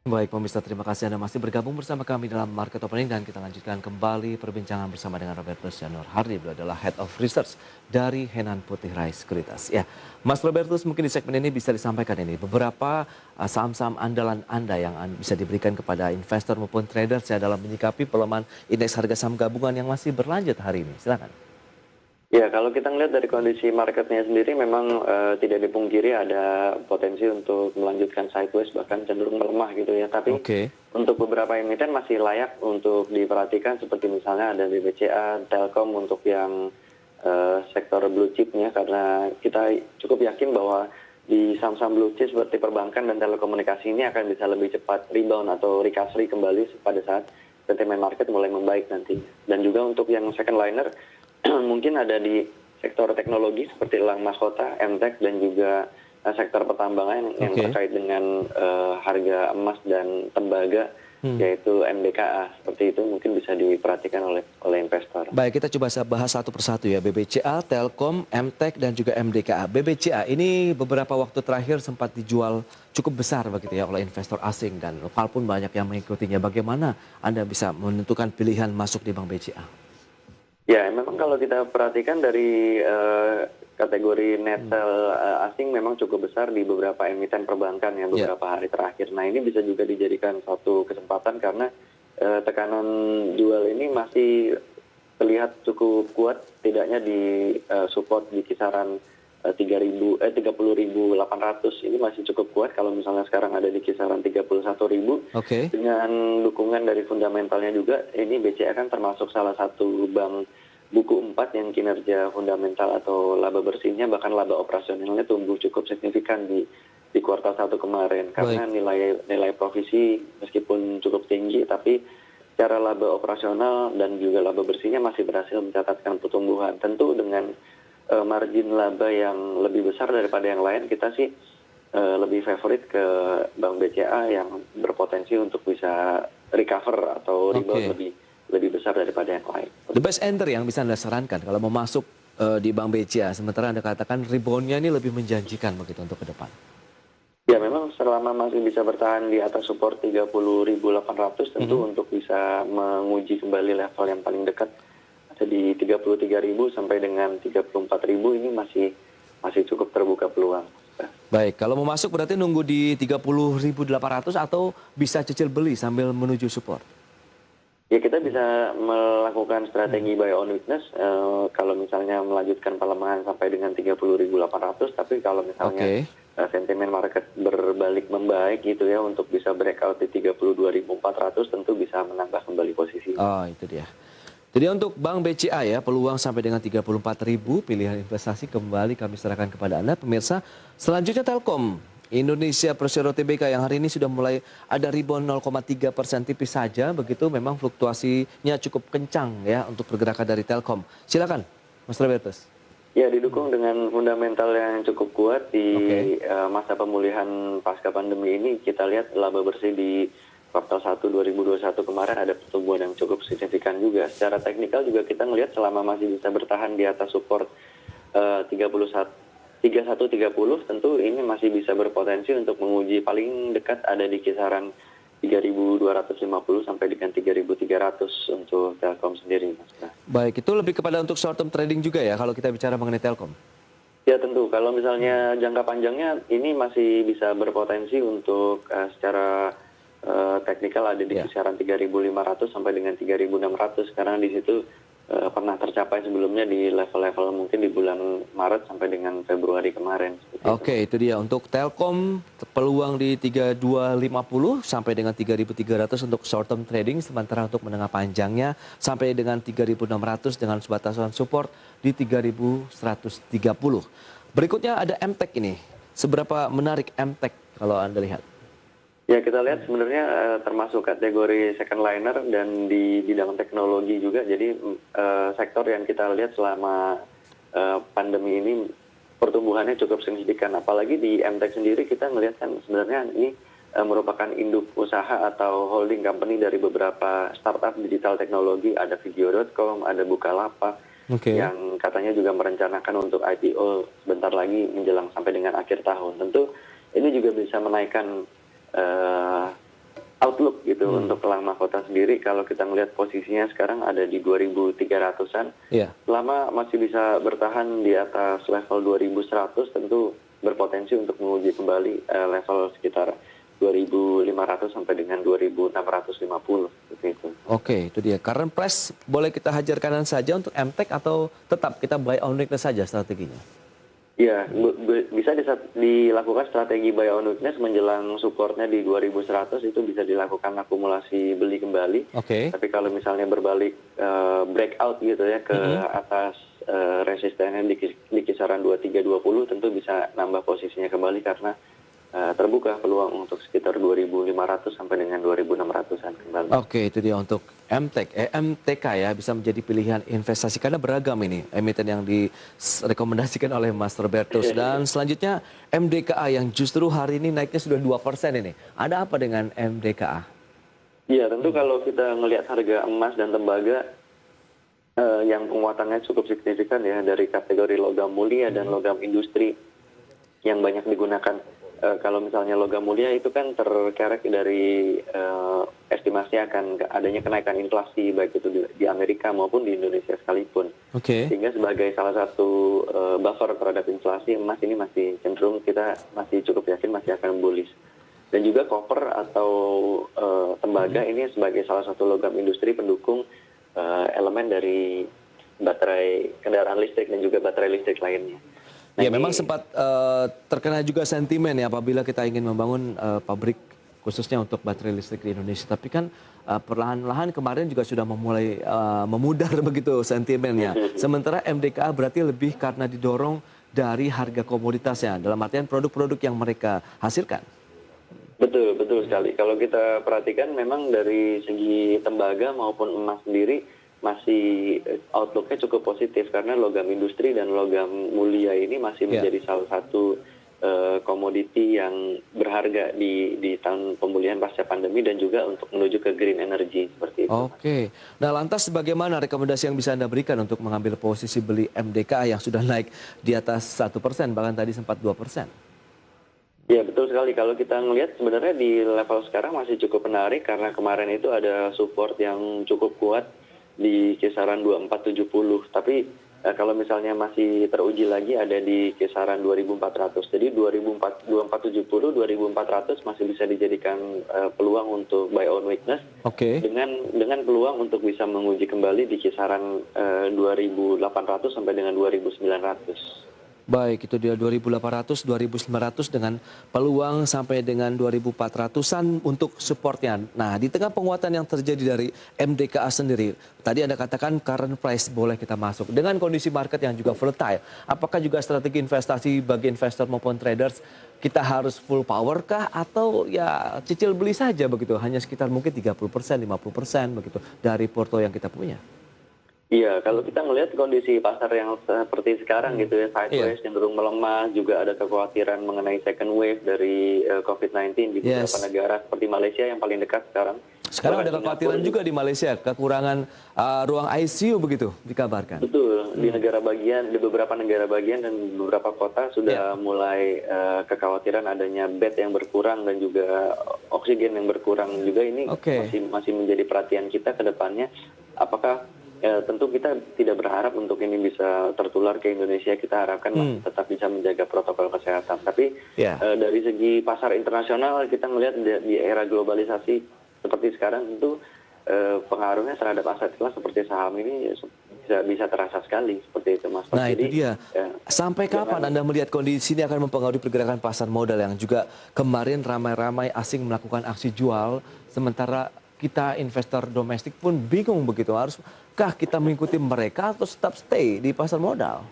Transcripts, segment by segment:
Baik, pemirsa, terima kasih Anda masih bergabung bersama kami dalam Market Opening dan kita lanjutkan kembali perbincangan bersama dengan Robertus Janur Hardi. Beliau adalah Head of Research dari Henan Putih Rai Sekuritas. Ya, Mas Robertus, mungkin di segmen ini bisa disampaikan ini beberapa saham-saham andalan Anda yang bisa diberikan kepada investor maupun traders ya dalam menyikapi pelemahan indeks harga saham gabungan yang masih berlanjut hari ini. Silakan. Ya, kalau kita ngelihat dari kondisi marketnya sendiri memang tidak dipungkiri ada potensi untuk melanjutkan sideways bahkan cenderung melemah gitu ya. Tapi Oke. untuk beberapa emiten masih layak untuk diperhatikan seperti misalnya ada BBCA, Telkom untuk yang sektor blue chipnya karena kita cukup yakin bahwa di saham-saham blue chip seperti perbankan dan telekomunikasi ini akan bisa lebih cepat rebound atau recovery kembali pada saat sentimen market mulai membaik nanti. Dan juga untuk yang second liner mungkin ada di sektor teknologi seperti Elang Mahkota, MTEK, dan juga sektor pertambangan yang Oke. terkait dengan harga emas dan tembaga, yaitu MBKA. Seperti itu mungkin bisa diperhatikan oleh investor. Baik, kita coba bahas satu persatu ya. BBCA, Telkom, MTEK, dan juga MDKA. BBCA ini beberapa waktu terakhir sempat dijual cukup besar begitu ya oleh investor asing dan lokal pun banyak yang mengikutinya. Bagaimana Anda bisa menentukan pilihan masuk di Bank BCA? Ya, memang kalau kita perhatikan dari kategori net sell asing memang cukup besar di beberapa emiten perbankan ya Ya, beberapa hari terakhir. Nah, ini bisa juga dijadikan suatu kesempatan karena tekanan jual ini masih terlihat cukup kuat, tidaknya di support di kisaran 30.800 ini masih cukup kuat kalau misalnya sekarang ada di kisaran 31.000 oke. dengan dukungan dari fundamentalnya juga. Ini BCA kan termasuk salah satu bank buku 4 yang kinerja fundamental atau laba bersihnya bahkan laba operasionalnya tumbuh cukup signifikan di kuartal 1 kemarin karena Baik. nilai provisi meskipun cukup tinggi tapi secara laba operasional dan juga laba bersihnya masih berhasil mencatatkan pertumbuhan. Tentu dengan margin laba yang lebih besar daripada yang lain, kita sih lebih favorit ke Bank BCA yang berpotensi untuk bisa recover atau rebound Oke. lebih besar daripada yang lain. The best enter yang bisa Anda sarankan kalau mau masuk di Bank BCA, sementara Anda katakan reboundnya ini lebih menjanjikan begitu untuk ke depan. Ya memang selama masih bisa bertahan di atas support 30.800 tentu untuk bisa menguji kembali level yang paling dekat ada di 33.000 sampai dengan 34.000 ini masih cukup terbuka peluang. Baik, kalau mau masuk berarti nunggu di 30.800 atau bisa cicil beli sambil menuju support? Ya kita bisa melakukan strategi buy on weakness kalau misalnya melanjutkan pelemahan sampai dengan 30.800, tapi kalau misalnya Oke. sentimen market berbalik membaik gitu ya untuk bisa breakout di 32.400 tentu bisa menambah kembali posisi. Oh, itu dia. Jadi untuk Bank BCA ya, peluang sampai dengan 34.000 pilihan investasi kembali kami serahkan kepada Anda pemirsa. Selanjutnya Telkom. Indonesia Persero Tbk yang hari ini sudah mulai ada rebound 0,3% tipis saja, begitu memang fluktuasinya cukup kencang ya untuk pergerakan dari Telkom. Silakan, Mas Robertus. Ya didukung dengan fundamental yang cukup kuat di Oke. masa pemulihan pasca pandemi ini. Kita lihat laba bersih di kuartal 1 2021 kemarin ada pertumbuhan yang cukup signifikan juga. Secara teknikal juga kita melihat selama masih bisa bertahan di atas support 3130 tentu ini masih bisa berpotensi untuk menguji paling dekat ada di kisaran 3.250 sampai dengan 3.300 untuk Telkom sendiri, Mas. Baik, itu lebih kepada untuk short term trading juga ya kalau kita bicara mengenai Telkom. Ya tentu, kalau misalnya jangka panjangnya ini masih bisa berpotensi untuk secara teknikal ada di Ya. kisaran 3.500 sampai dengan 3.600 karena di situ pernah tercapai sebelumnya di level-level mungkin di bulan Maret sampai dengan Februari kemarin. Oke, itu dia untuk Telkom peluang di 3250 sampai dengan 3300 untuk short term trading, sementara untuk menengah panjangnya sampai dengan 3600 dengan batasan support di 3130. Berikutnya ada MTEK ini. Seberapa menarik MTEK kalau Anda lihat? Ya kita lihat sebenarnya termasuk kategori second liner dan di bidang teknologi juga. Jadi sektor yang kita lihat selama pandemi ini pertumbuhannya cukup signifikan. Apalagi di MTEK sendiri kita melihat kan sebenarnya ini merupakan induk usaha atau holding company dari beberapa startup digital teknologi. Ada Video.com, ada Bukalapak Oke. yang katanya juga merencanakan untuk IPO sebentar lagi menjelang sampai dengan akhir tahun. Tentu ini juga bisa menaikkan outlook gitu untuk elang mahkota sendiri. Kalau kita melihat posisinya sekarang ada di 2.300-an. Iya. Selama masih bisa bertahan di atas level 2.100, tentu berpotensi untuk menguji kembali level sekitar 2.500 sampai dengan 2.650 seperti itu. Oke, itu dia. Current price boleh kita hajar kanan saja untuk MTEK atau tetap kita buy on weakness saja strateginya? Iya, bisa dilakukan strategi buy on weakness menjelang supportnya di 2.100, itu bisa dilakukan akumulasi beli kembali. Oke. Tapi kalau misalnya berbalik breakout gitu ya ke atas resistennya di kisaran 2320, tentu bisa nambah posisinya kembali karena terbuka peluang untuk sekitar 2.500 sampai dengan 2.600-an kembali. Oke, itu dia untuk MTK ya, bisa menjadi pilihan investasi karena beragam ini emiten yang direkomendasikan oleh Mas Robertus. Dan selanjutnya MDKA yang justru hari ini naiknya sudah 2% ini. Ada apa dengan MDKA? Iya, tentu kalau kita melihat harga emas dan tembaga yang penguatannya cukup signifikan ya dari kategori logam mulia dan logam industri yang banyak digunakan. Kalau misalnya logam mulia itu kan terkerek dari estimasi akan adanya kenaikan inflasi baik itu di Amerika maupun di Indonesia sekalipun. Oke. Sehingga sebagai salah satu buffer terhadap inflasi, emas ini masih cenderung kita masih cukup yakin masih akan bullish. Dan juga copper atau tembaga ini sebagai salah satu logam industri pendukung elemen dari baterai kendaraan listrik dan juga baterai listrik lainnya. Nah, Ya, memang sempat terkena juga sentimen ya apabila kita ingin membangun pabrik khususnya untuk baterai listrik di Indonesia. Tapi kan perlahan-lahan kemarin juga sudah memulai memudar begitu sentimennya. Sementara MDKA berarti lebih karena didorong dari harga komoditasnya, dalam artian produk-produk yang mereka hasilkan. betul sekali. Kalau kita perhatikan memang dari segi tembaga maupun emas sendiri masih outlook-nya cukup positif karena logam industri dan logam mulia ini masih menjadi salah satu komoditi yang berharga di tahun pemulihan pasca pandemi dan juga untuk menuju ke green energy seperti itu. Oke. Nah, lantas bagaimana rekomendasi yang bisa Anda berikan untuk mengambil posisi beli MDKA yang sudah naik di atas 1%, bahkan tadi sempat 2%? Ya, betul sekali. Kalau kita melihat sebenarnya di level sekarang masih cukup menarik karena kemarin itu ada support yang cukup kuat di kisaran 2470. Tapi kalau misalnya masih teruji lagi ada di kisaran 2400. Jadi 2470, 2400 masih bisa dijadikan peluang untuk buy on weakness. Oke. Dengan peluang untuk bisa menguji kembali di kisaran 2800 sampai dengan 2900. Baik, itu dia 2.800, 2.900 dengan peluang sampai dengan 2.400-an untuk supportnya. Nah, di tengah penguatan yang terjadi dari MDKA sendiri, tadi Anda katakan current price boleh kita masuk. Dengan kondisi market yang juga volatile, apakah juga strategi investasi bagi investor maupun traders kita harus full power kah atau ya cicil beli saja begitu, hanya sekitar mungkin 30%, 50% begitu dari porto yang kita punya? Iya, kalau kita melihat kondisi pasar yang seperti sekarang gitu ya, sideways cenderung melemah, juga ada kekhawatiran mengenai second wave dari COVID-19 di beberapa negara seperti Malaysia yang paling dekat sekarang. Sekarang ada kekhawatiran juga di Malaysia, kekurangan ruang ICU begitu dikabarkan. Betul, di negara bagian, di beberapa negara bagian dan beberapa kota sudah mulai kekhawatiran adanya bed yang berkurang dan juga oksigen yang berkurang juga. Ini masih menjadi perhatian kita ke depannya. Apakah tentu kita tidak berharap untuk ini bisa tertular ke Indonesia. Kita harapkan masih tetap bisa menjaga protokol kesehatan. Tapi dari segi pasar internasional kita melihat di era globalisasi seperti sekarang tentu pengaruhnya terhadap aset kelas seperti saham ini bisa terasa sekali seperti itu, Mas. Nah, itu dia. Sampai kapan Anda melihat kondisi ini akan mempengaruhi pergerakan pasar modal yang juga kemarin ramai-ramai asing melakukan aksi jual, sementara kita investor domestik pun bingung begitu, haruskah kita mengikuti mereka atau tetap stay di pasar modal?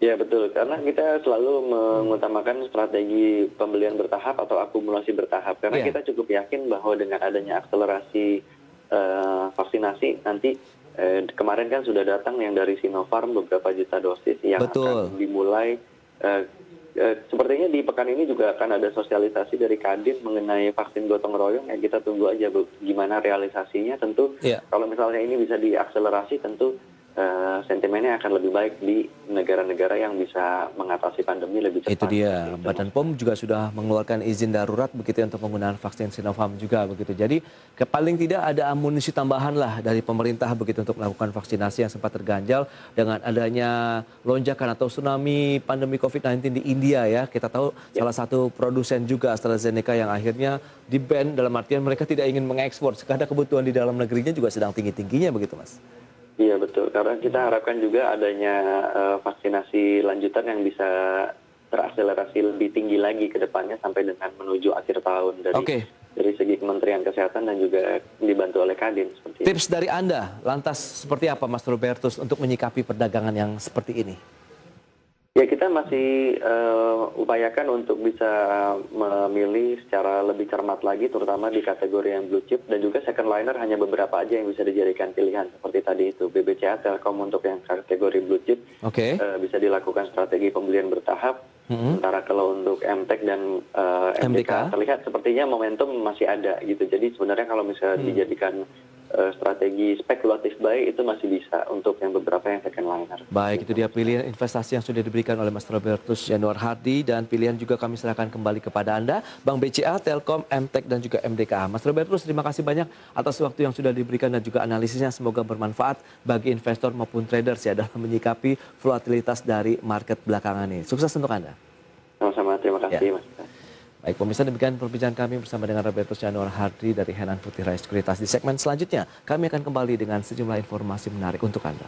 Ya, betul, karena kita selalu mengutamakan strategi pembelian bertahap atau akumulasi bertahap, karena kita cukup yakin bahwa dengan adanya akselerasi vaksinasi nanti kemarin kan sudah datang yang dari Sinopharm beberapa juta dosis yang akan dimulai. Sepertinya di pekan ini juga akan ada sosialisasi dari Kadin mengenai vaksin gotong royong, yang kita tunggu aja gimana realisasinya. Tentu kalau misalnya ini bisa diakselerasi, tentu sentimennya akan lebih baik di negara-negara yang bisa mengatasi pandemi lebih cepat. Itu dia, Seperti itu, Badan Mas. POM juga sudah mengeluarkan izin darurat begitu ya, untuk penggunaan vaksin Sinovac juga begitu. Jadi paling tidak ada amunisi tambahan lah dari pemerintah begitu untuk melakukan vaksinasi yang sempat terganjal dengan adanya lonjakan atau tsunami pandemi COVID-19 di India ya. Kita tahu Ya. salah satu produsen juga AstraZeneca yang akhirnya di-ban dalam artian mereka tidak ingin mengekspor. Karena kebutuhan di dalam negerinya juga sedang tinggi-tingginya begitu, Mas. Iya betul, karena kita harapkan juga adanya vaksinasi lanjutan yang bisa terakselerasi lebih tinggi lagi ke depannya sampai dengan menuju akhir tahun Oke. dari segi Kementerian Kesehatan dan juga dibantu oleh Kadin seperti itu. Tips dari Anda, lantas seperti apa Mas Robertus untuk menyikapi perdagangan yang seperti ini? Ya kita masih upayakan untuk bisa memilih secara lebih cermat lagi terutama di kategori yang blue chip dan juga second liner hanya beberapa aja yang bisa dijadikan pilihan seperti tadi itu BBCA, Telkom untuk yang kategori blue chip. Oke. Bisa dilakukan strategi pembelian bertahap. Sementara kalau untuk MTEK dan MDK terlihat sepertinya momentum masih ada gitu. Jadi sebenarnya kalau misalnya dijadikan strategi spekulatif buy itu masih bisa untuk yang beberapa yang second liner. Baik, itu dia pilihan investasi yang sudah diberikan oleh Mas Robertus Januar Hardi dan pilihan juga kami serahkan kembali kepada Anda, Bank BCA, Telkom, MTEK dan juga MDK. Mas Robertus, terima kasih banyak atas waktu yang sudah diberikan dan juga analisisnya. Semoga bermanfaat bagi investor maupun traders ya dalam menyikapi volatilitas dari market belakangan ini. Sukses untuk Anda. Sama-sama, terima kasih Mas. Baik, pemirsa, demikian perbincangan kami bersama dengan Robertus Januar Hardi dari Henan Putih Rai Sekuritas. Di segmen selanjutnya, kami akan kembali dengan sejumlah informasi menarik untuk Anda.